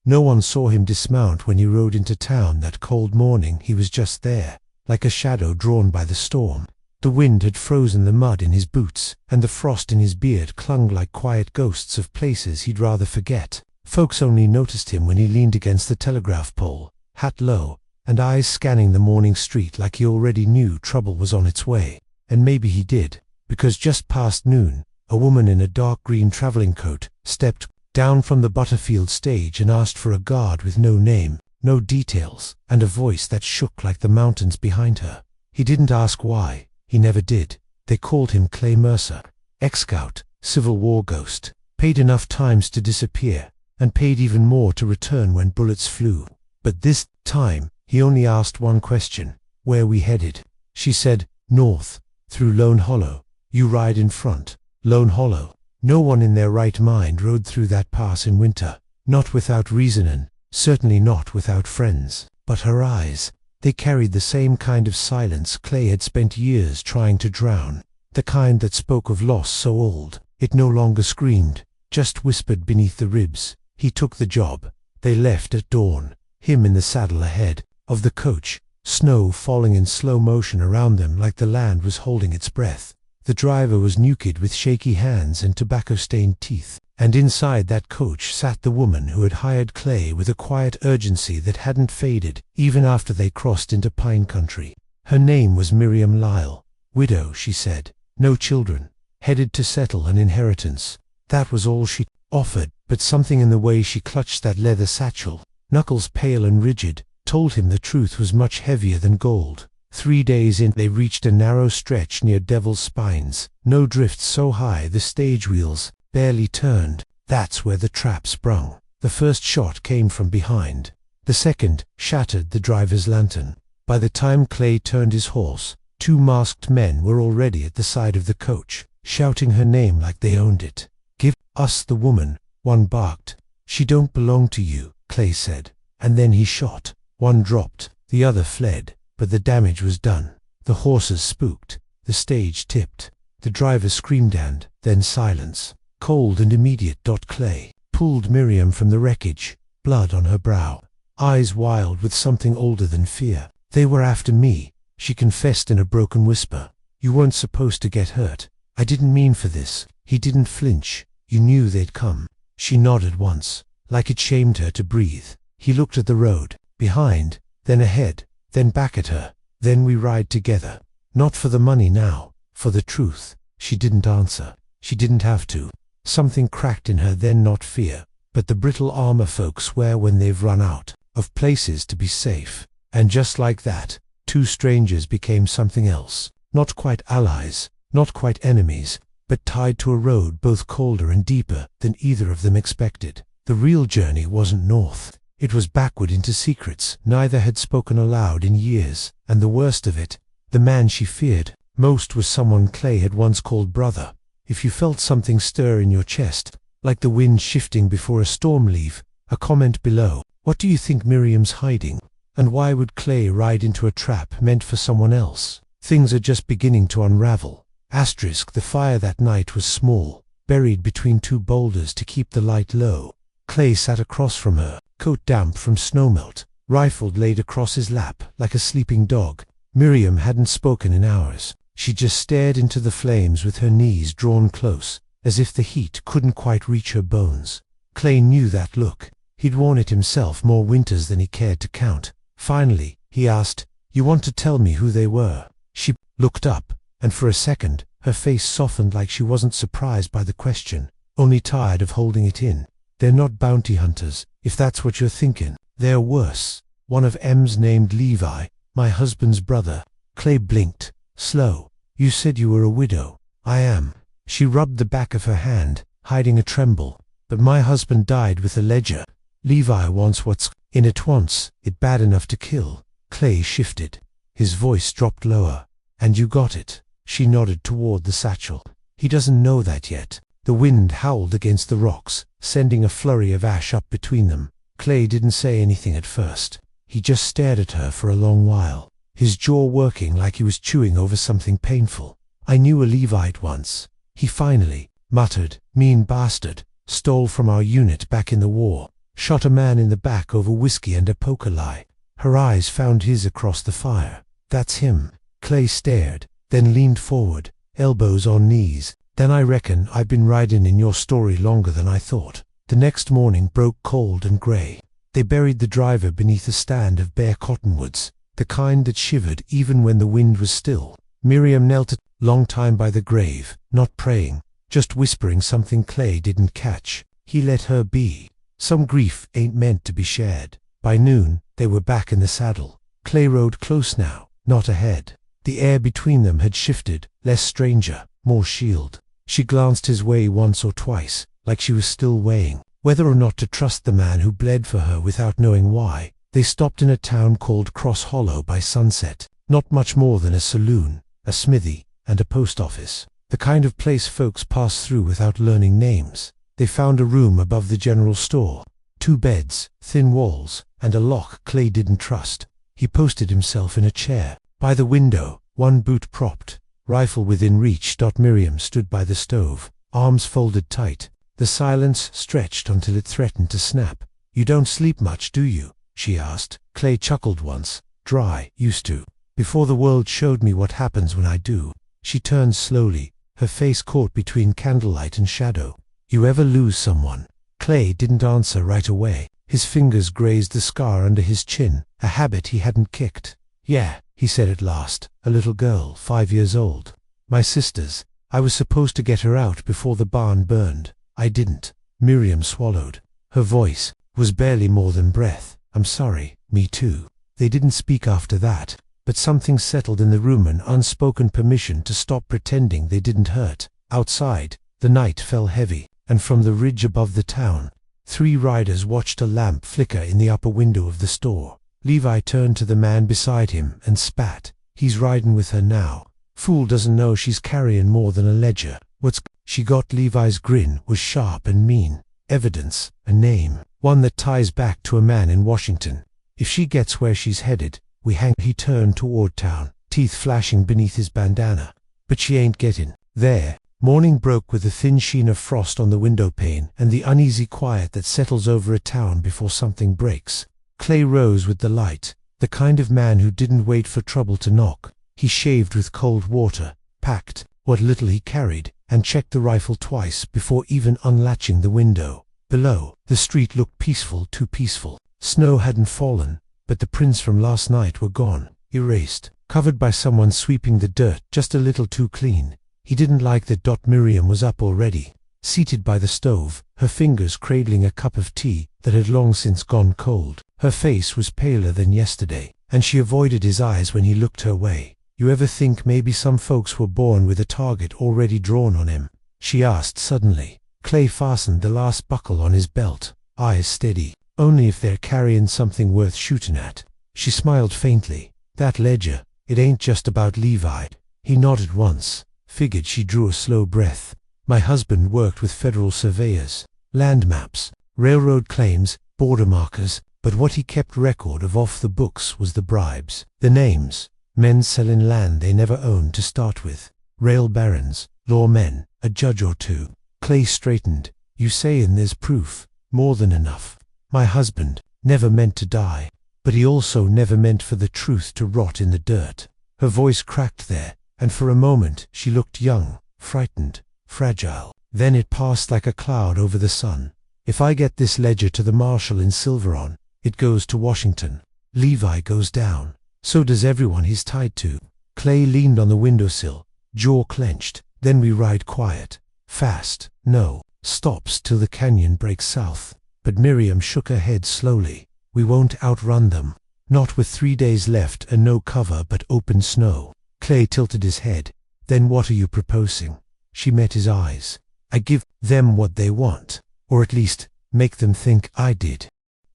No one saw him dismount when he rode into town that cold morning. He was just there, like a shadow drawn by the storm. The wind had frozen the mud in his boots, and the frost in his beard clung like quiet ghosts of places he'd rather forget. Folks only noticed him when he leaned against the telegraph pole, hat low, and eyes scanning the morning street like he already knew trouble was on its way. And maybe he did, because just past noon, a woman in a dark green traveling coat stepped down from the Butterfield stage and asked for a guard with no name, no details, and a voice that shook like the mountains behind her. He didn't ask why. He never did. They called him Clay Mercer. Ex-scout, Civil War ghost, paid enough times to disappear, and paid even more to return when bullets flew. But this time, he only asked one question: where we headed? She said, north, through Lone Hollow. You ride in front. Lone Hollow. No one in their right mind rode through that pass in winter, not without reason and certainly not without friends. But her eyes, they carried the same kind of silence Clay had spent years trying to drown, the kind that spoke of loss so old it no longer screamed, just whispered beneath the ribs. He took the job. They left at dawn, him in the saddle ahead of the coach, snow falling in slow motion around them like the land was holding its breath. The driver was naked with shaky hands and tobacco-stained teeth, and inside that coach sat the woman who had hired Clay with a quiet urgency that hadn't faded even after they crossed into pine country. Her name was Miriam Lyle. Widow, she said. No children. Headed to settle an inheritance. That was all she offered, but something in the way she clutched that leather satchel, knuckles pale and rigid, told him the truth was much heavier than gold. 3 days in, they reached a narrow stretch near Devil's Spines. No drifts so high the stage wheels barely turned. That's where the trap sprung. The first shot came from behind. The second shattered the driver's lantern. By the time Clay turned his horse, 2 masked men were already at the side of the coach, shouting her name like they owned it. Give us the woman, one barked. She don't belong to you, Clay said. And then he shot. One dropped, the other fled. But the damage was done. The horses spooked. The stage tipped. The driver screamed and then silence. Cold and immediate. Clay pulled Miriam from the wreckage, blood on her brow, eyes wild with something older than fear. They were after me, she confessed in a broken whisper. You weren't supposed to get hurt. I didn't mean for this. He didn't flinch. You knew they'd come. She nodded once, like it shamed her to breathe. He looked at the road, behind, then ahead, then back at her. Then we ride together. Not for the money now, for the truth. She didn't answer. She didn't have to. Something cracked in her then, not fear, but the brittle armor folks swear when they've run out of places to be safe. And just like that, 2 strangers became something else. Not quite allies, not quite enemies, but tied to a road both colder and deeper than either of them expected. The real journey wasn't north. It was backward into secrets neither had spoken aloud in years, and the worst of it, the man she feared most was someone Clay had once called brother. If you felt something stir in your chest, like the wind shifting before a storm, leave a comment below. What do you think Miriam's hiding? And why would Clay ride into a trap meant for someone else? Things are just beginning to unravel. The fire that night was small, buried between 2 boulders to keep the light low. Clay sat across from her, coat damp from snowmelt, rifle laid across his lap like a sleeping dog. Miriam hadn't spoken in hours. She just stared into the flames with her knees drawn close, as if the heat couldn't quite reach her bones. Clay knew that look. He'd worn it himself more winters than he cared to count. Finally, he asked, "You want to tell me who they were?" She looked up, and for a second, her face softened like she wasn't surprised by the question, only tired of holding it in. "They're not bounty hunters, if that's what you're thinking. They're worse. One of M's named Levi, my husband's brother." Clay blinked, slow. "You said you were a widow." "I am." She rubbed the back of her hand, hiding a tremble. "But my husband died with a ledger. Levi wants what's in it, wants it bad enough to kill." Clay shifted. His voice dropped lower. "And you got it?" She nodded toward the satchel. "He doesn't know that yet." The wind howled against the rocks, sending a flurry of ash up between them. Clay didn't say anything at first. He just stared at her for a long while, his jaw working like he was chewing over something painful. "I knew a Levite once," he finally muttered. "Mean bastard. Stole from our unit back in the war. Shot a man in the back over whiskey and a poker lie. Her eyes found his across the fire. That's him. Clay stared, then leaned forward, elbows on knees. Then I reckon I've been riding in your story longer than I thought. The next morning broke cold and grey. They buried the driver beneath a stand of bare cottonwoods, the kind that shivered even when the wind was still. Miriam knelt a long time by the grave, not praying, just whispering something Clay didn't catch. He let her be. Some grief ain't meant to be shared. By noon, they were back in the saddle. Clay rode close now, not ahead. The air between them had shifted, less stranger, more shield. She glanced his way once or twice, like she was still weighing whether or not to trust the man who bled for her without knowing why. They stopped in a town called Cross Hollow by sunset. Not much more than a saloon, a smithy, and a post office. The kind of place folks pass through without learning names. They found a room above the general store. 2 beds, thin walls, and a lock Clay didn't trust. He posted himself in a chair. By the window, one boot propped, rifle within reach. Miriam stood by the stove, arms folded tight. The silence stretched until it threatened to snap. "You don't sleep much, do you?" she asked. Clay chuckled once. "Dry, used to. Before the world showed me what happens when I do." She turned slowly, her face caught between candlelight and shadow. "You ever lose someone?" Clay didn't answer right away. His fingers grazed the scar under his chin, a habit he hadn't kicked. "Yeah," he said at last. "A little girl, 5 years old. My sister's. I was supposed to get her out before the barn burned. I didn't." Miriam swallowed. Her voice was barely more than breath. "I'm sorry, me too." They didn't speak after that, but something settled in the room, an unspoken permission to stop pretending they didn't hurt. Outside, the night fell heavy, and from the ridge above the town, 3 riders watched a lamp flicker in the upper window of the store. Levi turned to the man beside him and spat. "He's riding with her now. Fool doesn't know she's carrying more than a ledger. What's she got?" Levi's grin was sharp and mean. "Evidence, a name, one that ties back to a man in Washington. If she gets where she's headed, we hang." He turned toward town, teeth flashing beneath his bandana. "But she ain't getting there." Morning broke with the thin sheen of frost on the window pane and the uneasy quiet that settles over a town before something breaks. Clay rose with the light, the kind of man who didn't wait for trouble to knock. He shaved with cold water, packed what little he carried, and checked the rifle twice before even unlatching the window. Below, the street looked peaceful, too peaceful. Snow hadn't fallen, but the prints from last night were gone, erased, covered by someone sweeping the dirt just a little too clean. He didn't like that. Miriam was up already, seated by the stove, her fingers cradling a cup of tea that had long since gone cold. Her face was paler than yesterday, and she avoided his eyes when he looked her way. "You ever think maybe some folks were born with a target already drawn on him?" she asked suddenly. Clay fastened the last buckle on his belt, eyes steady. "Only if they're carrying something worth shooting at." She smiled faintly. "That ledger, it ain't just about Levi." He nodded once. Figured. She drew a slow breath. "My husband worked with federal surveyors, land maps, railroad claims, border markers, but what he kept record of off the books was the bribes, the names, men selling land they never owned to start with, rail barons, lawmen, a judge or 2. Clay straightened. "You sayin' there's proof?" "More than enough. My husband never meant to die, but he also never meant for the truth to rot in the dirt." Her voice cracked there, and for a moment she looked young, frightened, fragile. Then it passed like a cloud over the sun. "If I get this ledger to the marshal in Silveron, it goes to Washington. Levi goes down. So does everyone he's tied to." Clay leaned on the windowsill, jaw clenched. "Then we ride quiet. Fast. No stops till the canyon breaks south." But Miriam shook her head slowly. "We won't outrun them. Not with 3 days left and no cover but open snow." Clay tilted his head. "Then what are you proposing?" She met his eyes. "I give them what they want, or at least make them think I did."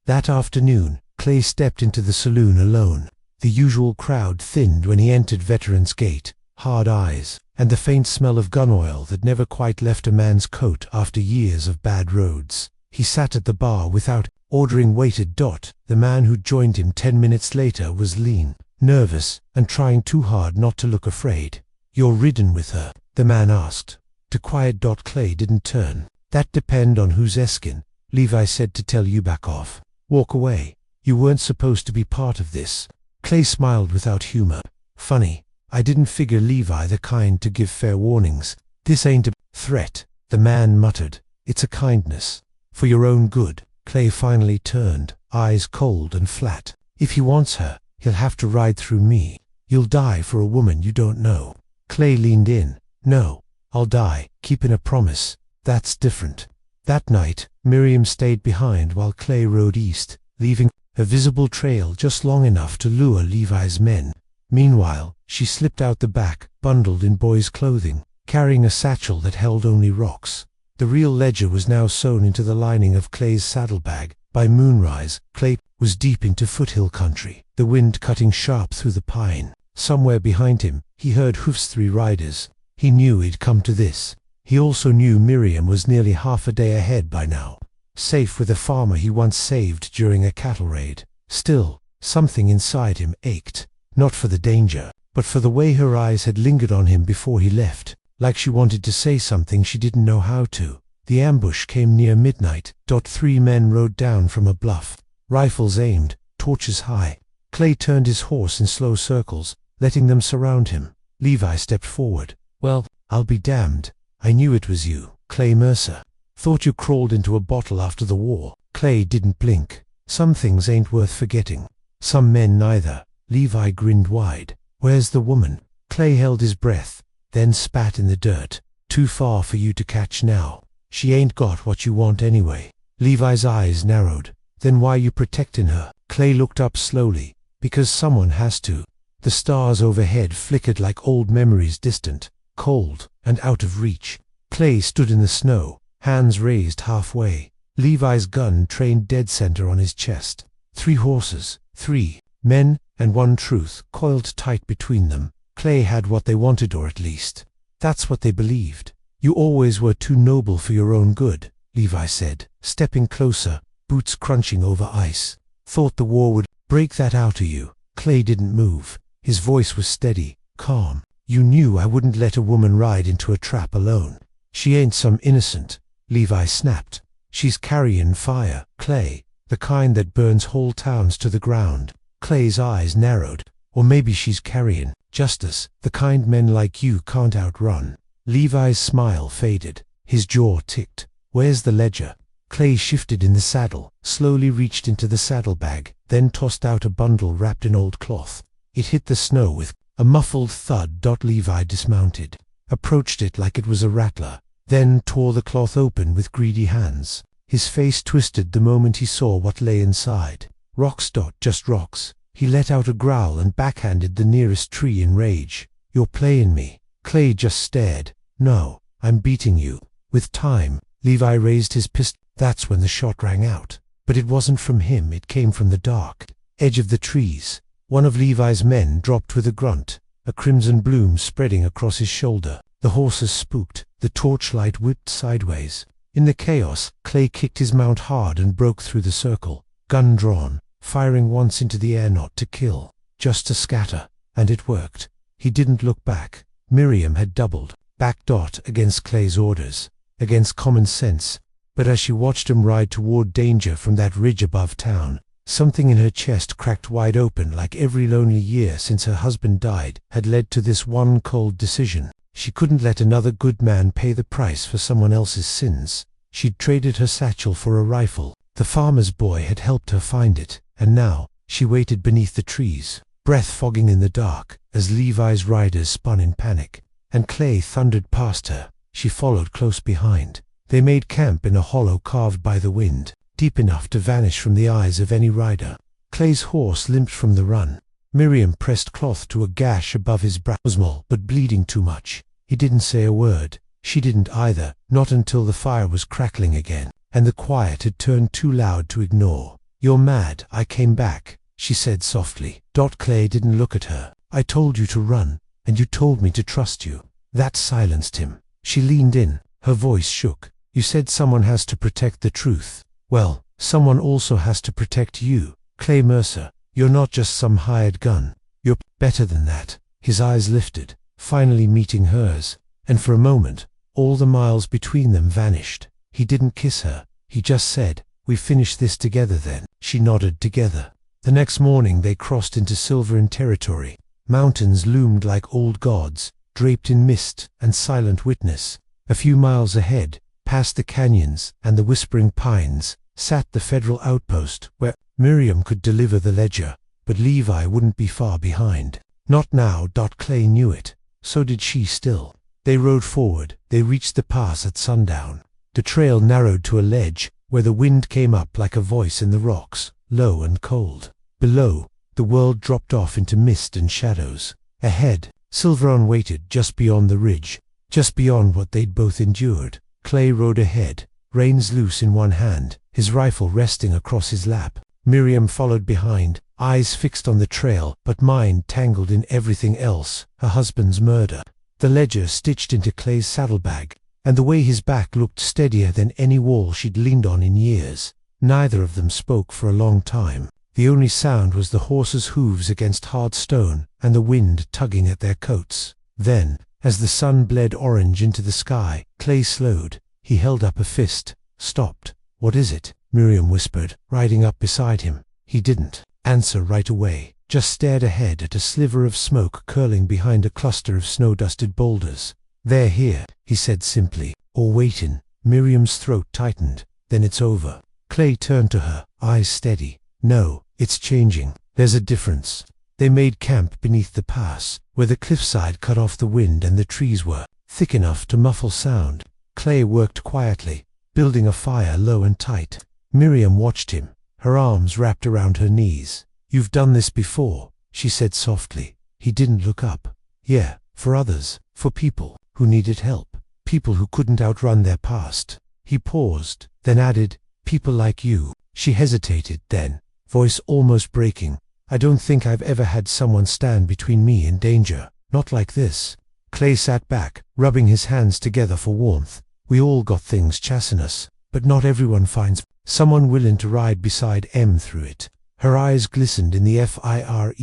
That afternoon, Clay stepped into the saloon alone. The usual crowd thinned when he entered Veterans Gate, hard eyes, and the faint smell of gun oil that never quite left a man's coat after years of bad roads. He sat at the bar without ordering, waited. The man who joined him 10 minutes later was lean, nervous, and trying too hard not to look afraid. "You're ridden with her?" the man asked. To quiet. Clay didn't turn. "That depend on who's asking." Levi said to tell you back off. Walk away. You weren't supposed to be part of this. Clay smiled without humor. Funny, I didn't figure Levi the kind to give fair warnings. This ain't a threat, the man muttered. It's a kindness. For your own good. Clay finally turned, eyes cold and flat. If he wants her, he'll have to ride through me. You'll die for a woman you don't know. Clay leaned in. No, I'll die, keeping a promise. That's different. That night, Miriam stayed behind while Clay rode east, leaving a visible trail just long enough to lure Levi's men. Meanwhile, she slipped out the back, bundled in boy's clothing, carrying a satchel that held only rocks. The real ledger was now sewn into the lining of Clay's saddlebag. By moonrise, Clay was deep into foothill country, the wind cutting sharp through the pine. Somewhere behind him, he heard hoofs. 3 riders. He knew he'd come to this. He also knew Miriam was nearly half a day ahead by now, safe with a farmer he once saved during a cattle raid. Still, something inside him ached, not for the danger, but for the way her eyes had lingered on him before he left, like she wanted to say something she didn't know how to. The ambush came near midnight. 3 men rode down from a bluff, rifles aimed, torches high. Clay turned his horse in slow circles, letting them surround him. Levi stepped forward. Well, I'll be damned. I knew it was you, Clay Mercer. Thought you crawled into a bottle after the war. Clay didn't blink. Some things ain't worth forgetting. Some men neither. Levi grinned wide. Where's the woman? Clay held his breath, then spat in the dirt. Too far for you to catch now. She ain't got what you want anyway. Levi's eyes narrowed. Then why you protecting her? Clay looked up slowly. Because someone has to. The stars overhead flickered like old memories, distant, cold, and out of reach. Clay stood in the snow, hands raised halfway. Levi's gun trained dead center on his chest. 3 horses, 3 men, and 1 truth coiled tight between them. Clay had what they wanted, or at least that's what they believed. You always were too noble for your own good, Levi said, stepping closer, boots crunching over ice. Thought the war would break that out of you. Clay didn't move. His voice was steady, calm. You knew I wouldn't let a woman ride into a trap alone. She ain't some innocent, Levi snapped. She's carrying fire, Clay, the kind that burns whole towns to the ground. Clay's eyes narrowed. Or maybe she's carrying justice, the kind men like you can't outrun. Levi's smile faded. His jaw ticked. Where's the ledger? Clay shifted in the saddle, slowly reached into the saddlebag, then tossed out a bundle wrapped in old cloth. It hit the snow with a muffled thud. Levi dismounted, approached it like it was a rattler, then tore the cloth open with greedy hands. His face twisted the moment he saw what lay inside. Rocks. Just rocks. He let out a growl and backhanded the nearest tree in rage. You're playing me. Clay just stared. No, I'm beating you. With time, Levi raised his pistol. That's when the shot rang out. But it wasn't from him, it came from the dark edge of the trees. One of Levi's men dropped with a grunt, a crimson bloom spreading across his shoulder. The horses spooked, the torchlight whipped sideways. In the chaos, Clay kicked his mount hard and broke through the circle, gun drawn, firing once into the air, not to kill, just to scatter. And it worked. He didn't look back. Miriam had doubled back. Against Clay's orders, against common sense. But as she watched him ride toward danger from that ridge above town, something in her chest cracked wide open, like every lonely year since her husband died had led to this one cold decision. She couldn't let another good man pay the price for someone else's sins. She'd traded her satchel for a rifle. The farmer's boy had helped her find it, and now she waited beneath the trees, breath fogging in the dark, as Levi's riders spun in panic, and Clay thundered past her. She followed close behind. They made camp in a hollow carved by the wind, deep enough to vanish from the eyes of any rider. Clay's horse limped from the run. Miriam pressed cloth to a gash above his brow, small but bleeding too much. He didn't say a word. She didn't either, not until the fire was crackling again, and the quiet had turned too loud to ignore. You're mad, I came back, she said softly. Clay didn't look at her. I told you to run, and you told me to trust you. That silenced him. She leaned in, her voice shook. You said someone has to protect the truth. Well, someone also has to protect you, Clay Mercer. You're not just some hired gun. You're better than that. His eyes lifted, finally meeting hers, and for a moment, all the miles between them vanished. He didn't kiss her. He just said, "We finish this together then." She nodded. Together. The next morning they crossed into Silveran territory. Mountains loomed like old gods, draped in mist and silent witness. A few miles ahead, past the canyons and the whispering pines, sat the federal outpost where Miriam could deliver the ledger, but Levi wouldn't be far behind. Not now. Clay knew it. So did she still. They rode forward. They reached the pass at sundown. The trail narrowed to a ledge where the wind came up like a voice in the rocks, low and cold. Below, the world dropped off into mist and shadows. Ahead, Silveron waited just beyond the ridge, just beyond what they'd both endured. Clay rode ahead, reins loose in one hand, his rifle resting across his lap. Miriam followed behind, eyes fixed on the trail, but mind tangled in everything else, her husband's murder, the ledger stitched into Clay's saddlebag, and the way his back looked steadier than any wall she'd leaned on in years. Neither of them spoke for a long time. The only sound was the horses' hooves against hard stone and the wind tugging at their coats. Then, as the sun bled orange into the sky, Clay slowed. He held up a fist, stopped. "What is it?" Miriam whispered, riding up beside him. He didn't answer right away, just stared ahead at a sliver of smoke curling behind a cluster of snow-dusted boulders. "They're here," he said simply. "Or waiting." Miriam's throat tightened. "Then it's over." Clay turned to her, eyes steady. "No, it's changing. There's a difference." They made camp beneath the pass, where the cliffside cut off the wind and the trees were thick enough to muffle sound. Clay worked quietly, building a fire low and tight. Miriam watched him, her arms wrapped around her knees. "You've done this before," she said softly. He didn't look up. "Yeah, for others, for people who needed help, people who couldn't outrun their past." He paused, then added, "People like you." She hesitated, then, voice almost breaking, "I don't think I've ever had someone stand between me and danger. Not like this." Clay sat back, rubbing his hands together for warmth. "We all got things chasing us, but not everyone finds someone willing to ride beside M through it." Her eyes glistened in the FIRELIGHT.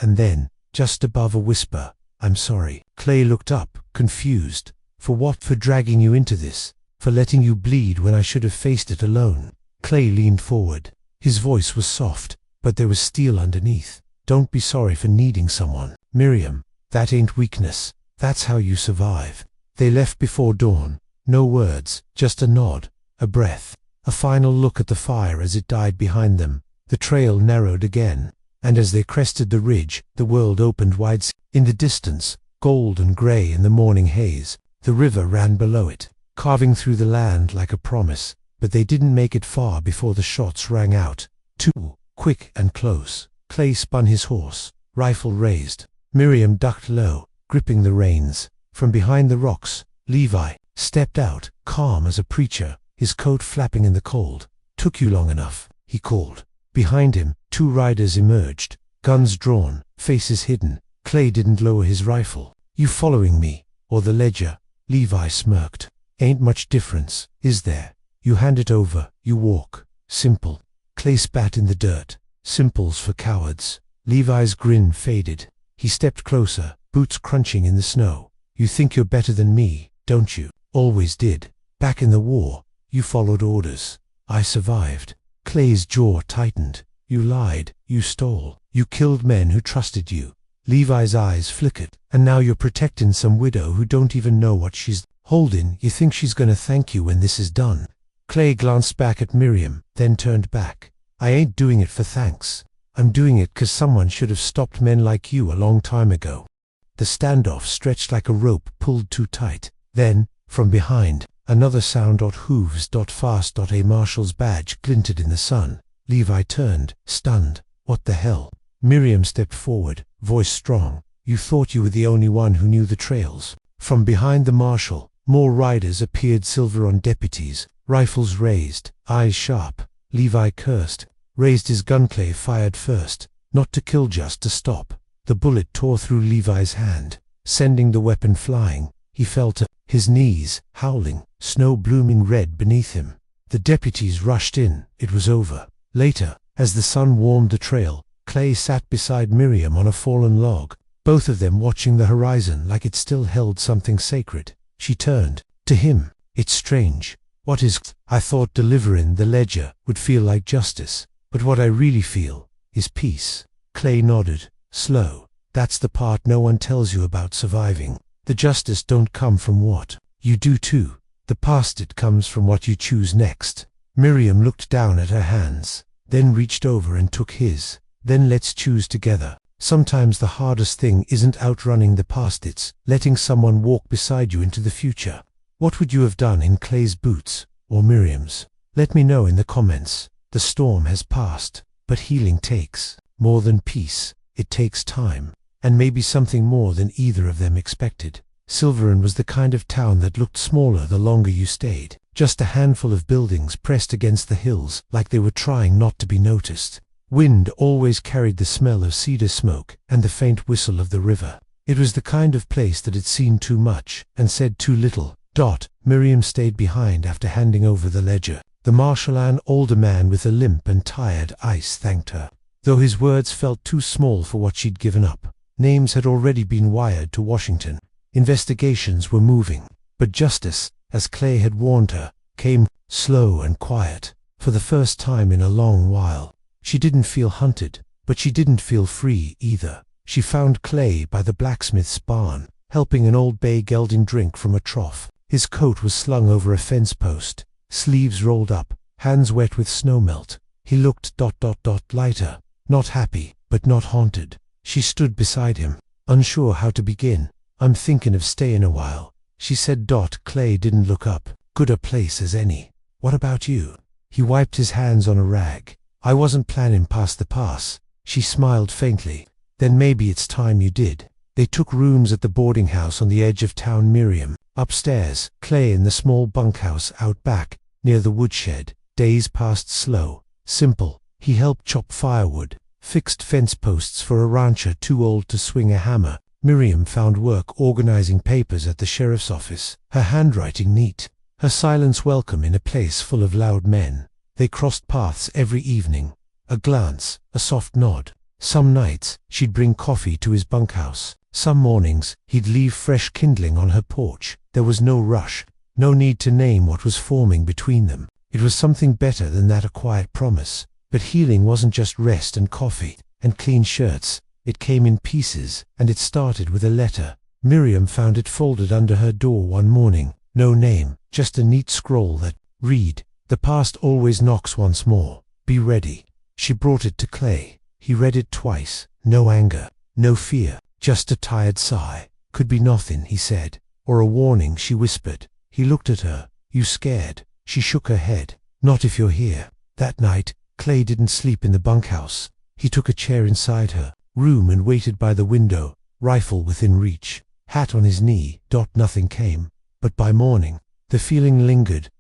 And then, just above a whisper, "I'm sorry." Clay looked up, confused. "For what?" "For dragging you into this. For letting you bleed when I should have faced it alone." Clay leaned forward. His voice was soft, but there was steel underneath. "Don't be sorry for needing someone, Miriam. That ain't weakness. That's how you survive." They left before dawn. No words, just a nod, a breath, a final look at the fire as it died behind them. The trail narrowed again, and as they crested the ridge, the world opened wide. In the distance, gold and gray in the morning haze, the river ran below it, carving through the land like a promise. But they didn't make it far before the shots rang out. Too quick and close. Clay spun his horse, rifle raised. Miriam ducked low, gripping the reins. From behind the rocks, Levi stepped out, calm as a preacher, his coat flapping in the cold. "Took you long enough," he called. Behind him, two riders emerged, guns drawn, faces hidden. Clay didn't lower his rifle. "You following me, or the ledger?" Levi smirked. "Ain't much difference, is there? You hand it over, you walk. Simple." Clay spat in the dirt. "Simple's for cowards." Levi's grin faded. He stepped closer, boots crunching in the snow. "You think you're better than me, don't you? Always did. Back in the war, you followed orders. I survived." Clay's jaw tightened. "You lied, you stole, you killed men who trusted you." Levi's eyes flickered. "And now you're protecting some widow who don't even know what she's holding. You think she's gonna thank you when this is done?" Clay glanced back at Miriam, then turned back. "I ain't doing it for thanks. I'm doing it 'cause someone should have stopped men like you a long time ago." The standoff stretched like a rope pulled too tight. Then, from behind, another sound. Hooves. Fast. A marshal's badge glinted in the sun. Levi turned, stunned. "What the hell?" Miriam stepped forward, voice strong. "You thought you were the only one who knew the trails." From behind the marshal, more riders appeared, Silveron deputies, rifles raised, eyes sharp. Levi cursed, raised his gun. Clay fired first, not to kill, just to stop. The bullet tore through Levi's hand, sending the weapon flying. He fell to his knees, howling, snow blooming red beneath him. The deputies rushed in. It was over. Later, as the sun warmed the trail, Clay sat beside Miriam on a fallen log, both of them watching the horizon like it still held something sacred. She turned to him. "It's strange. What is? I thought delivering the ledger would feel like justice, but what I really feel is peace. Clay nodded. Slow. That's the part no one tells you about surviving. The justice don't come from what you do too. The past, it comes from what you choose next. Miriam looked down at her hands, then reached over and took his. Then let's choose together. Sometimes the hardest thing isn't outrunning the past, it's letting someone walk beside you into the future. What would you have done in Clay's boots, or Miriam's? Let me know in the comments. The storm has passed, but healing takes more than peace. It takes time, and maybe something more than either of them expected. Silverton was the kind of town that looked smaller the longer you stayed. Just a handful of buildings pressed against the hills like they were trying not to be noticed. Wind always carried the smell of cedar smoke and the faint whistle of the river. It was the kind of place that had seen too much and said too little. Miriam stayed behind after handing over the ledger. The marshal, an older man with a limp and tired eyes, thanked her, though his words felt too small for what she'd given up. Names had already been wired to Washington. Investigations were moving, but justice, as Clay had warned her, came slow and quiet. For the first time in a long while, she didn't feel hunted, but she didn't feel free either. She found Clay by the blacksmith's barn, helping an old bay gelding drink from a trough. His coat was slung over a fence post, sleeves rolled up, hands wet with snowmelt. He looked lighter, not happy, but not haunted. She stood beside him, unsure how to begin. I'm thinking of staying a while, she said. Clay didn't look up. Good a place as any. What about you? He wiped his hands on a rag. I wasn't planning past the pass. She smiled faintly. Then maybe it's time you did. They took rooms at the boarding house on the edge of town. Miriam upstairs, Clay in the small bunkhouse out back, near the woodshed. Days passed slow, simple. He helped chop firewood, fixed fence posts for a rancher too old to swing a hammer. Miriam found work organizing papers at the sheriff's office, her handwriting neat, her silence welcome in a place full of loud men. They crossed paths every evening. A glance, a soft nod. Some nights, she'd bring coffee to his bunkhouse. Some mornings, he'd leave fresh kindling on her porch. There was no rush, no need to name what was forming between them. It was something better than that, a quiet promise. But healing wasn't just rest and coffee and clean shirts. It came in pieces, and it started with a letter. Miriam found it folded under her door one morning. No name, just a neat scroll that read, "The past always knocks once more. Be ready." She brought it to Clay. He read it twice. No anger, no fear, just a tired sigh. "Could be nothing," he said. "Or a warning," she whispered. He looked at her. "You scared?" She shook her head. "Not if you're here." That night, Clay didn't sleep in the bunkhouse. He took a chair inside her room and waited by the window, rifle within reach, hat on his knee. Nothing came. But by morning, the feeling lingered.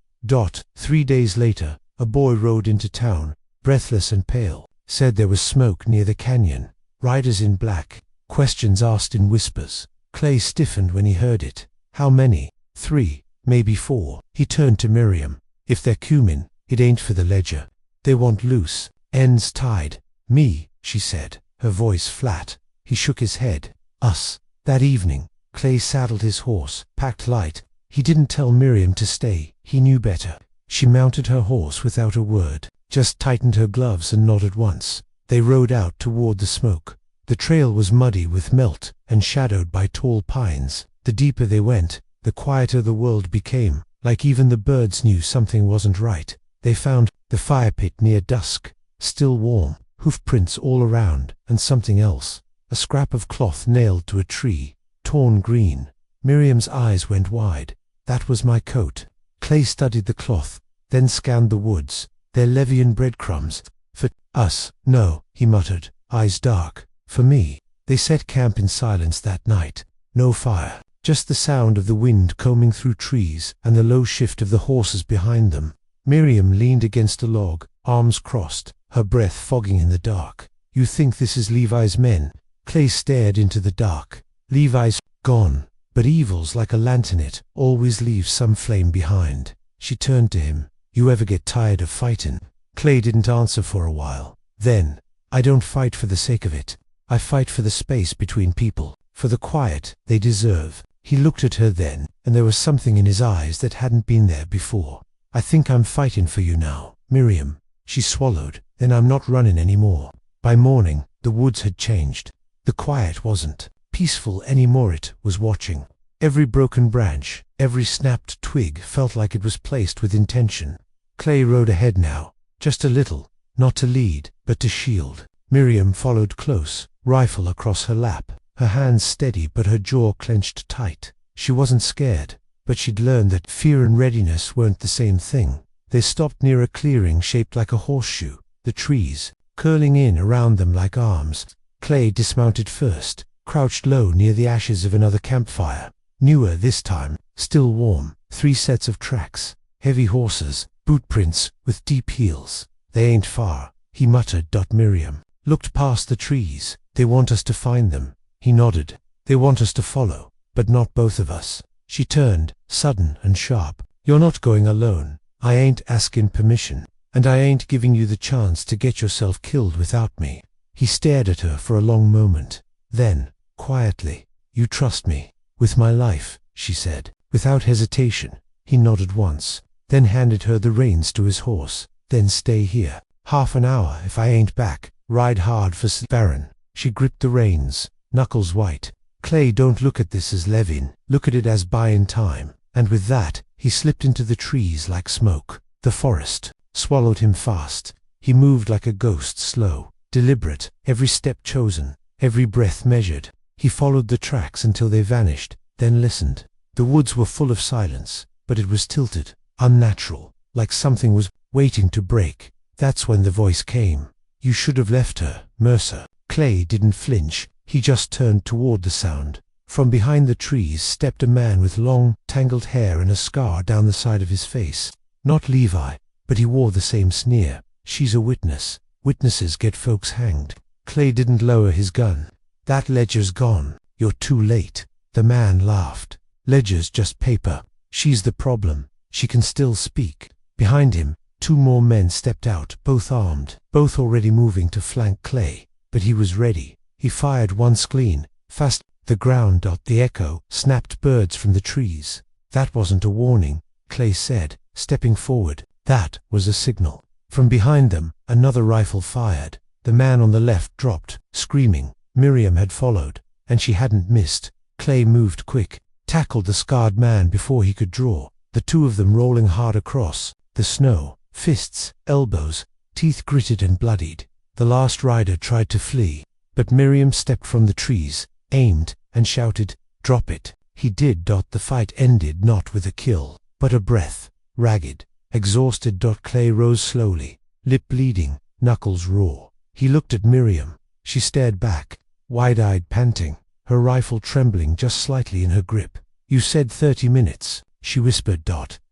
3 days later, a boy rode into town, breathless and pale, said there was smoke near the canyon. Riders in black, questions asked in whispers. Clay stiffened when he heard it. How many? 3, maybe 4. He turned to Miriam. "If they're cumin, it ain't for the ledger. They want loose, ends tied." "Me," she said, her voice flat. He shook his head. "Us." That evening, Clay saddled his horse, packed light. He didn't tell Miriam to stay. He knew better. She mounted her horse without a word, just tightened her gloves and nodded once. They rode out toward the smoke. The trail was muddy with melt and shadowed by tall pines. The deeper they went, the quieter the world became, like even the birds knew something wasn't right. They found the fire pit near dusk, still warm, hoof prints all around, and something else. A scrap of cloth nailed to a tree, torn green. Miriam's eyes went wide. "That was my coat." Clay studied the cloth, then scanned the woods. "They're Levian breadcrumbs. For us." "No," he muttered, eyes dark. "For me." They set camp in silence that night. No fire, just the sound of the wind combing through trees and the low shift of the horses behind them. Miriam leaned against a log, arms crossed, her breath fogging in the dark. "You think this is Levi's men?" Clay stared into the dark. "Levi's gone, but evil's like a lantern, it always leaves some flame behind." She turned to him. "You ever get tired of fighting?" Clay didn't answer for a while. Then, "I don't fight for the sake of it. I fight for the space between people, for the quiet they deserve." He looked at her then, and there was something in his eyes that hadn't been there before. I think I'm fighting for you now, Miriam. She swallowed. Then I'm not running anymore. By morning, the woods had changed. The quiet wasn't peaceful anymore. It was watching. Every broken branch, every snapped twig felt like it was placed with intention. Clay rode ahead now, just a little, not to lead, but to shield. Miriam followed close, rifle across her lap, her hands steady but her jaw clenched tight. She wasn't scared, but she'd learned that fear and readiness weren't the same thing. They stopped near a clearing shaped like a horseshoe, the trees curling in around them like arms. Clay dismounted first, crouched low near the ashes of another campfire. Newer this time, still warm, 3 sets of tracks, heavy horses, boot prints with deep heels. They ain't far, he muttered. Miriam looked past the trees. They want us to find them. He nodded. They want us to follow, but not both of us. She turned, sudden and sharp. You're not going alone. I ain't asking permission, and I ain't giving you the chance to get yourself killed without me. He stared at her for a long moment. Then, quietly, you trust me. With my life, she said, without hesitation. He nodded once, then handed her the reins to his horse. Then stay here. Half an hour if I ain't back. Ride hard for Baron. She gripped the reins, knuckles white. Clay, don't look at this as Levin. Look at it as buying time. And with that, he slipped into the trees like smoke. The forest swallowed him fast. He moved like a ghost, slow, deliberate, every step chosen, every breath measured. He followed the tracks until they vanished, then listened. The woods were full of silence, but it was tilted, unnatural, like something was waiting to break. That's when the voice came. You should have left her, Mercer. Clay didn't flinch. He just turned toward the sound. From behind the trees stepped a man with long, tangled hair and a scar down the side of his face. Not Levi, but he wore the same sneer. She's a witness. Witnesses get folks hanged. Clay didn't lower his gun. That ledger's gone. You're too late. The man laughed. Ledger's just paper. She's the problem. She can still speak. Behind him, 2 more men stepped out, both armed, both already moving to flank Clay. But he was ready. He fired once clean, fast. The ground. The echo snapped birds from the trees. That wasn't a warning, Clay said, stepping forward. That was a signal. From behind them, another rifle fired. The man on the left dropped, screaming. Miriam had followed, and she hadn't missed. Clay moved quick, tackled the scarred man before he could draw. The 2 of them rolling hard across the snow, fists, elbows, teeth gritted and bloodied. The last rider tried to flee, but Miriam stepped from the trees, aimed, and shouted, "Drop it." He did. The fight ended not with a kill, but a breath. Ragged, exhausted. Clay rose slowly, lip bleeding, knuckles raw. He looked at Miriam. She stared back, wide-eyed, panting, her rifle trembling just slightly in her grip. You said 30 minutes, she whispered.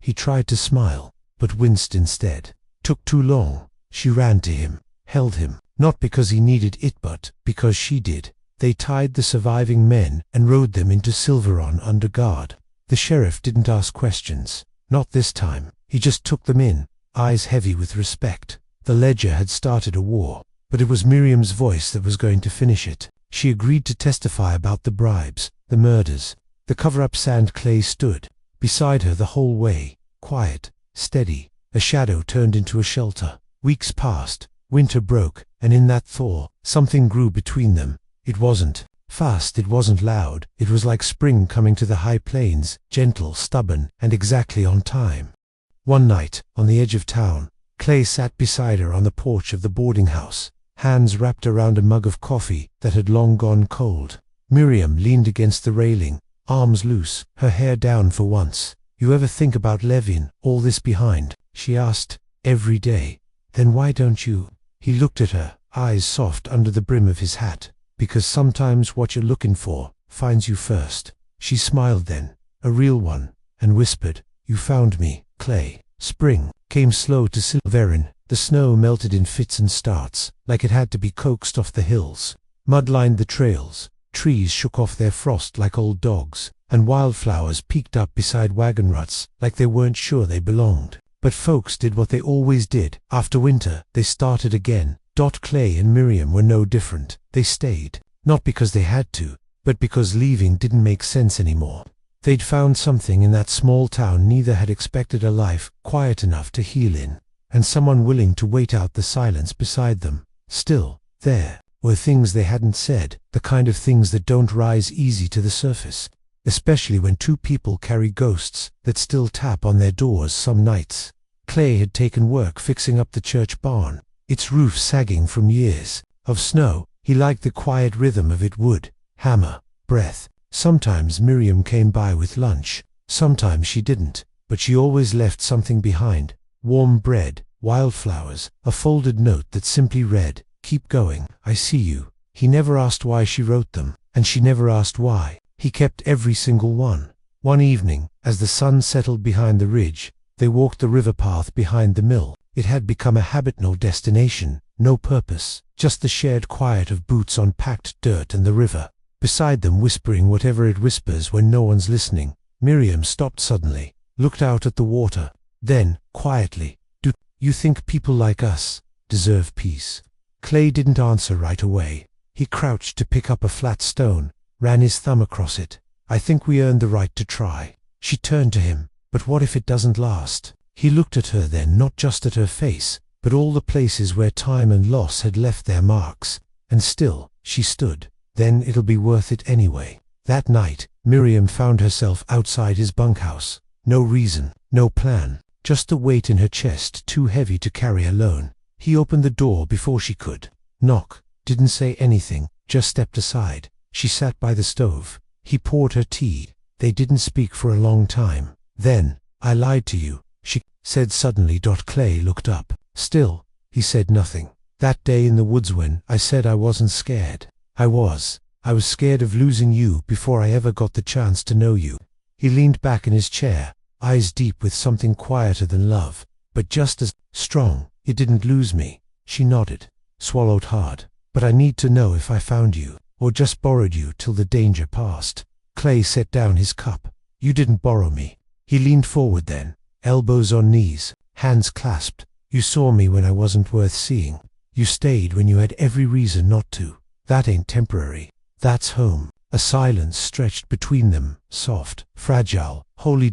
He tried to smile, but winced instead. Took too long. She ran to him, held him, not because he needed it but because she did. They tied the surviving men and rode them into Silveron under guard. The sheriff didn't ask questions, not this time. He just took them in, eyes heavy with respect. The ledger had started a war, but it was Miriam's voice that was going to finish it. She agreed to testify about the bribes, the murders, the cover-up. Clay stood beside her the whole way, quiet, steady. A shadow turned into a shelter. Weeks passed, winter broke, and in that thaw, something grew between them. It wasn't fast, it wasn't loud. It was like spring coming to the high plains, gentle, stubborn, and exactly on time. One night, on the edge of town, Clay sat beside her on the porch of the boarding house, hands wrapped around a mug of coffee that had long gone cold. Miriam leaned against the railing, arms loose, her hair down for once. You ever think about Levin, all this behind? She asked. Every day. Then why don't you? He looked at her, eyes soft under the brim of his hat. Because sometimes what you're looking for finds you first. She smiled then, a real one, and whispered, You found me, Clay. Spring came slow to Silverin. The snow melted in fits and starts, like it had to be coaxed off the hills. Mud lined the trails, trees shook off their frost like old dogs, and wildflowers peeked up beside wagon ruts like they weren't sure they belonged. But folks did what they always did. After winter, they started again. Clay and Miriam were no different. They stayed, not because they had to, but because leaving didn't make sense anymore. They'd found something in that small town neither had expected: a life quiet enough to heal in, and someone willing to wait out the silence beside them. Still, there were things they hadn't said, the kind of things that don't rise easy to the surface, especially when two people carry ghosts that still tap on their doors some nights. Clay had taken work fixing up the church barn, its roof sagging from years of snow. He liked the quiet rhythm of it: wood, hammer, breath. Sometimes Miriam came by with lunch, sometimes she didn't, but she always left something behind: warm bread, wildflowers, a folded note that simply read, "Keep going, I see you." He never asked why she wrote them, and she never asked why. He kept every single one. One evening, as the sun settled behind the ridge, they walked the river path behind the mill. It had become a habit: no destination, no purpose, just the shared quiet of boots on packed dirt and the river beside them whispering whatever it whispers when no one's listening. Miriam stopped suddenly, looked out at the water, then, quietly, "Do you think people like us deserve peace?" Clay didn't answer right away. He crouched to pick up a flat stone, ran his thumb across it. "I think we earned the right to try." She turned to him. "But what if it doesn't last?" He looked at her then, not just at her face, but all the places where time and loss had left their marks. And still, she stood. "Then it'll be worth it anyway." That night, Miriam found herself outside his bunkhouse. No reason, no plan, just a weight in her chest too heavy to carry alone. He opened the door before she could knock, didn't say anything, just stepped aside. She sat by the stove. He poured her tea. They didn't speak for a long time. Then, "I lied to you," she said suddenly. Clay looked up. Still, he said nothing. "That day in the woods when I said I wasn't scared. I was scared of losing you before I ever got the chance to know you." He leaned back in his chair, eyes deep with something quieter than love, but just as strong. "It didn't lose me." She nodded, swallowed hard. "But I need to know if I found you, or just borrowed you till the danger passed." Clay set down his cup. "You didn't borrow me." He leaned forward then, elbows on knees, hands clasped. "You saw me when I wasn't worth seeing. You stayed when you had every reason not to. That ain't temporary. That's home." A silence stretched between them, soft, fragile, holy.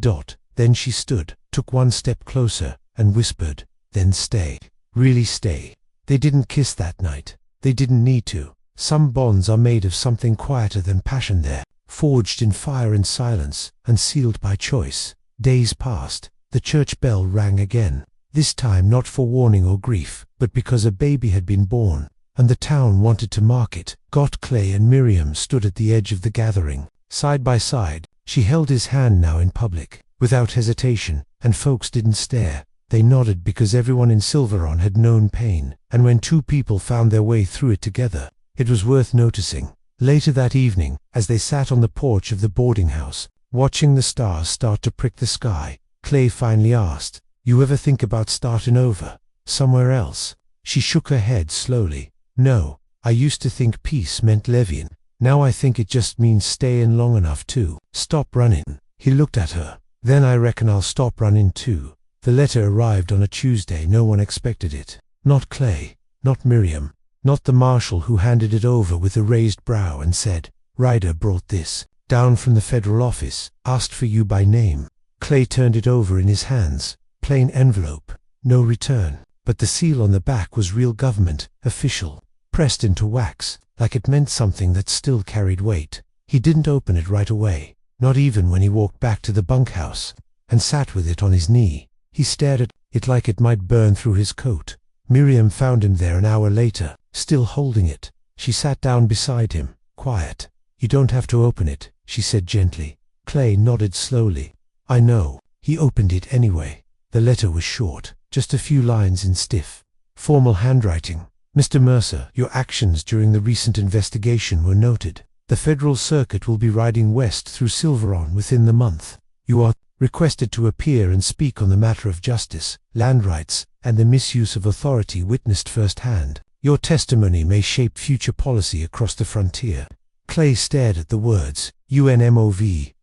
Then she stood, took one step closer, and whispered, "Then stay. Really stay." They didn't kiss that night. They didn't need to. Some bonds are made of something quieter than passion there, forged in fire and silence, and sealed by choice. Days passed. The church bell rang again, this time not for warning or grief, but because a baby had been born, and the town wanted to mark it. Clay and Miriam stood at the edge of the gathering, side by side. She held his hand now in public, without hesitation, and folks didn't stare. They nodded because everyone in Silveron had known pain, and when two people found their way through it together, it was worth noticing. Later that evening, as they sat on the porch of the boarding house, watching the stars start to prick the sky, Clay finally asked, "You ever think about starting over, somewhere else?" She shook her head slowly. "No, I used to think peace meant levying. Now I think it just means staying long enough to stop running." He looked at her. "Then I reckon I'll stop running too." The letter arrived on a Tuesday. No one expected it. Not Clay, not Miriam, not the marshal who handed it over with a raised brow and said, "Ryder brought this down from the federal office, asked for you by name." Clay turned it over in his hands. Plain envelope, no return, but the seal on the back was real government, official, pressed into wax, like it meant something that still carried weight. He didn't open it right away, not even when he walked back to the bunkhouse, and sat with it on his knee. He stared at it like it might burn through his coat. Miriam found him there an hour later, still holding it. She sat down beside him, quiet. "You don't have to open it," she said gently. Clay nodded slowly. "I know." He opened it anyway. The letter was short, just a few lines in stiff, formal handwriting. "Mr. Mercer, your actions during the recent investigation were noted. The Federal Circuit will be riding west through Silveron within the month. You are requested to appear and speak on the matter of justice, land rights, and the misuse of authority witnessed firsthand. Your testimony may shape future policy across the frontier." Clay stared at the words, UNMOVING.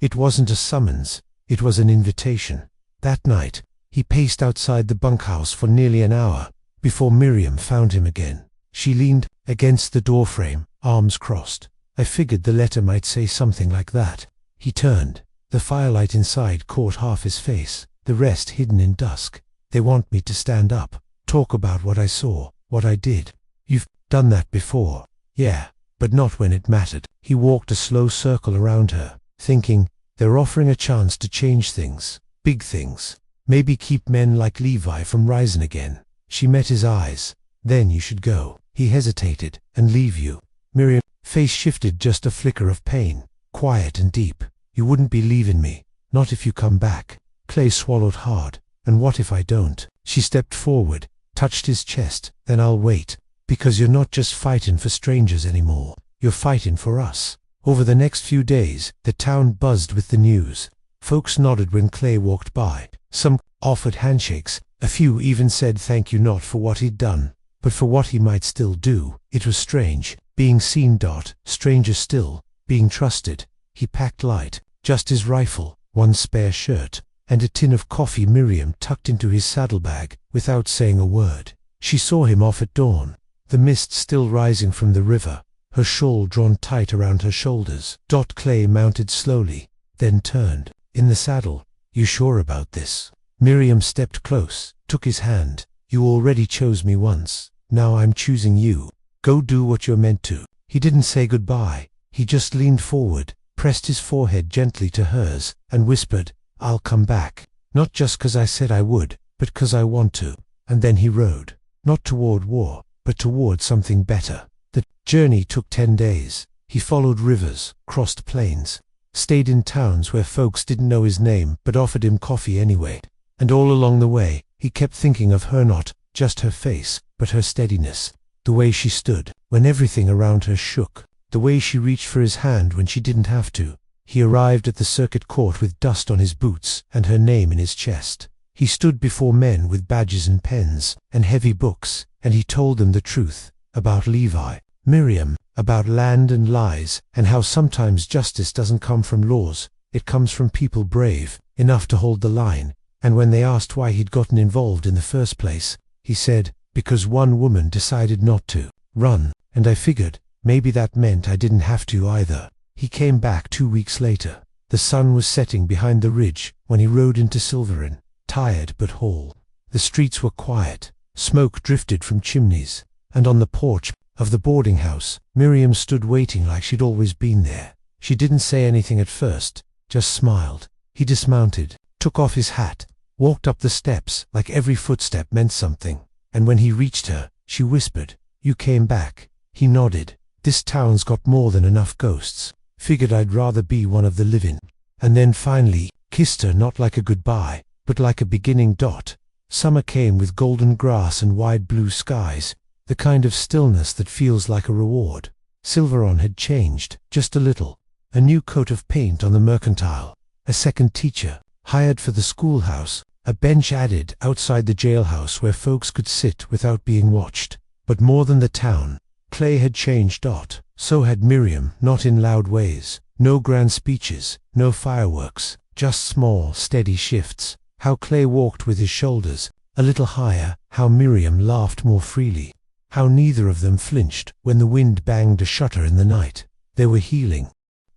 It wasn't a summons, it was an invitation. That night, he paced outside the bunkhouse for nearly an hour, before Miriam found him again. She leaned against the doorframe, arms crossed. "I figured the letter might say something like that." He turned. The firelight inside caught half his face, the rest hidden in dusk. They want me to stand up, talk about what I saw, what I did. You've done that before. Yeah, but not when it mattered. He walked a slow circle around her, thinking, they're offering a chance to change things, big things. Maybe keep men like Levi from rising again. She met his eyes. Then you should go. He hesitated. And leave you. Miriam's face shifted just a flicker of pain, quiet and deep. You wouldn't be leaving me, not if you come back. Clay swallowed hard. And what if I don't? She stepped forward, touched his chest. Then I'll wait. Because you're not just fighting for strangers anymore. You're fighting for us. Over the next few days, the town buzzed with the news. Folks nodded when Clay walked by. Some offered handshakes. A few even said thank you, not for what he'd done, but for what he might still do. It was strange, being seen. Stranger still, being trusted. He packed light, just his rifle, one spare shirt, and a tin of coffee. Miriam tucked into his saddlebag, without saying a word. She saw him off at dawn, the mist still rising from the river, her shawl drawn tight around her shoulders. Clay mounted slowly, then turned. In the saddle. You sure about this? Miriam stepped close, took his hand. You already chose me once. Now I'm choosing you. Go do what you're meant to. He didn't say goodbye. He just leaned forward, pressed his forehead gently to hers, and whispered, I'll come back. Not just 'cause I said I would, but 'cause I want to. And then he rode. Not toward war, but toward something better. The journey took 10 days. He followed rivers, crossed plains, stayed in towns where folks didn't know his name but offered him coffee anyway. And all along the way, he kept thinking of her, not just her face, but her steadiness. The way she stood, when everything around her shook. The way she reached for his hand when she didn't have to. He arrived at the circuit court with dust on his boots and her name in his chest. He stood before men with badges and pens and heavy books, and he told them the truth. About Levi, Miriam, about land and lies, and how sometimes justice doesn't come from laws, it comes from people brave enough to hold the line. And when they asked why he'd gotten involved in the first place, he said, because one woman decided not to run, and I figured, maybe that meant I didn't have to either. He came back 2 weeks later. The sun was setting behind the ridge when he rode into Silverin, tired but whole. The streets were quiet, smoke drifted from chimneys, and on the porch of the boarding house, Miriam stood waiting like she'd always been there. She didn't say anything at first, just smiled. He dismounted, took off his hat, walked up the steps like every footstep meant something, and when he reached her, she whispered, You came back. He nodded. This town's got more than enough ghosts. Figured I'd rather be one of the living. And then finally, kissed her, not like a goodbye, but like a beginning. Summer came with golden grass and wide blue skies, the kind of stillness that feels like a reward. Silveron had changed, just a little. A new coat of paint on the mercantile, a second teacher, hired for the schoolhouse, a bench added outside the jailhouse where folks could sit without being watched. But more than the town, Clay had changed. So had Miriam, not in loud ways. No grand speeches, no fireworks, just small, steady shifts. How Clay walked with his shoulders a little higher, how Miriam laughed more freely, how neither of them flinched when the wind banged a shutter in the night. They were healing.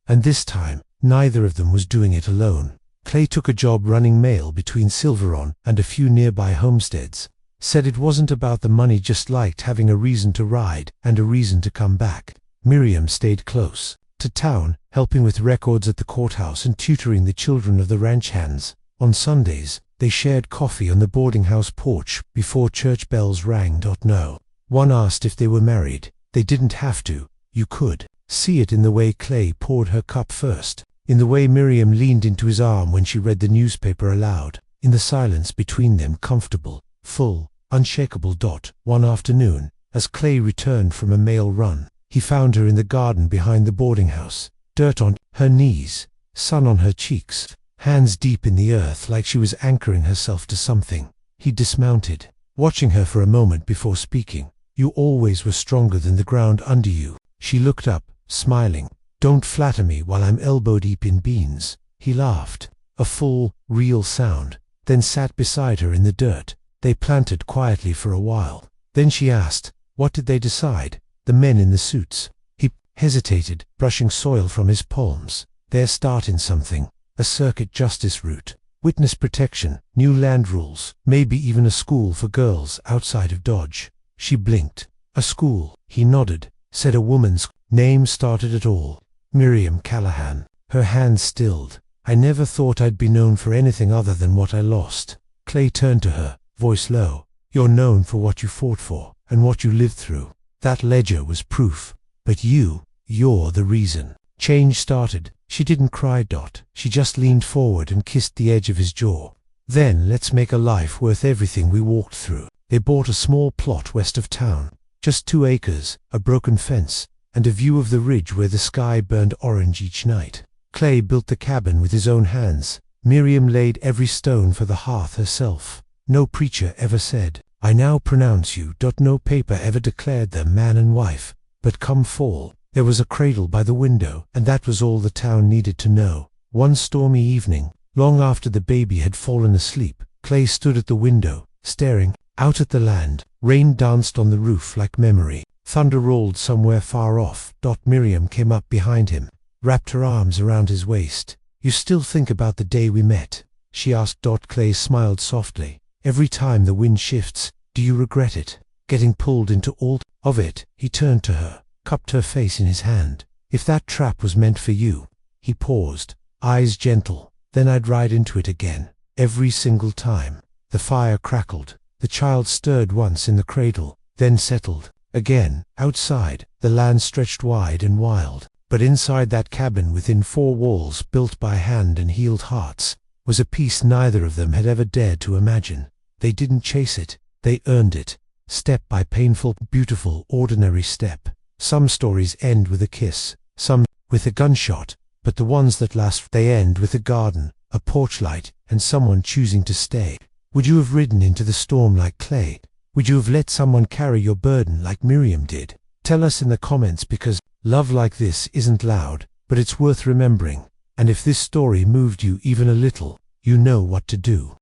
And this time, neither of them was doing it alone. Clay took a job running mail between Silveron and a few nearby homesteads. Said it wasn't about the money, just liked having a reason to ride and a reason to come back. Miriam stayed close to town, helping with records at the courthouse and tutoring the children of the ranch hands. On Sundays, they shared coffee on the boarding house porch before church bells rang. No one asked if they were married. They didn't have to. You could see it in the way Clay poured her cup first, in the way Miriam leaned into his arm when she read the newspaper aloud, in the silence between them, comfortable, full, unshakable. One afternoon, as Clay returned from a mail run, he found her in the garden behind the boarding house, dirt on her knees, sun on her cheeks, hands deep in the earth like she was anchoring herself to something. He dismounted, watching her for a moment before speaking. You always were stronger than the ground under you. She looked up, smiling. Don't flatter me while I'm elbow deep in beans. He laughed, a full, real sound, then sat beside her in the dirt. They planted quietly for a while. Then she asked, what did they decide? The men in the suits. He hesitated, brushing soil from his palms. They're starting something, a circuit justice route, witness protection, new land rules, maybe even a school for girls outside of Dodge. She blinked. A school, he nodded, said a woman's name started it all. Miriam Callahan. Her hands stilled. I never thought I'd be known for anything other than what I lost. Clay turned to her, voice low. You're known for what you fought for, and what you lived through. That ledger was proof. But you're the reason. Change started. She didn't cry. She just leaned forward and kissed the edge of his jaw. Then let's make a life worth everything we walked through. They bought a small plot west of town. Just 2 acres, a broken fence, and a view of the ridge where the sky burned orange each night. Clay built the cabin with his own hands. Miriam laid every stone for the hearth herself. No preacher ever said, I now pronounce you. No paper ever declared them man and wife. But come fall, there was a cradle by the window, and that was all the town needed to know. One stormy evening, long after the baby had fallen asleep, Clay stood at the window, staring out at the land. Rain danced on the roof like memory. Thunder rolled somewhere far off. Miriam came up behind him, wrapped her arms around his waist. You still think about the day we met? She asked. Clay smiled softly. Every time the wind shifts, do you regret it? Getting pulled into all of it? He turned to her, cupped her face in his hand. If that trap was meant for you. He paused, eyes gentle. Then I'd ride into it again. Every single time. The fire crackled. The child stirred once in the cradle, then settled. Again, outside, the land stretched wide and wild. But inside that cabin within 4 walls built by hand and healed hearts, was a peace neither of them had ever dared to imagine. They didn't chase it, they earned it, step by painful, beautiful, ordinary step. Some stories end with a kiss, some with a gunshot, but the ones that last, they end with a garden, a porch light, and someone choosing to stay. Would you have ridden into the storm like Clay? Would you have let someone carry your burden like Miriam did? Tell us in the comments, because love like this isn't loud, but it's worth remembering. And if this story moved you even a little, you know what to do.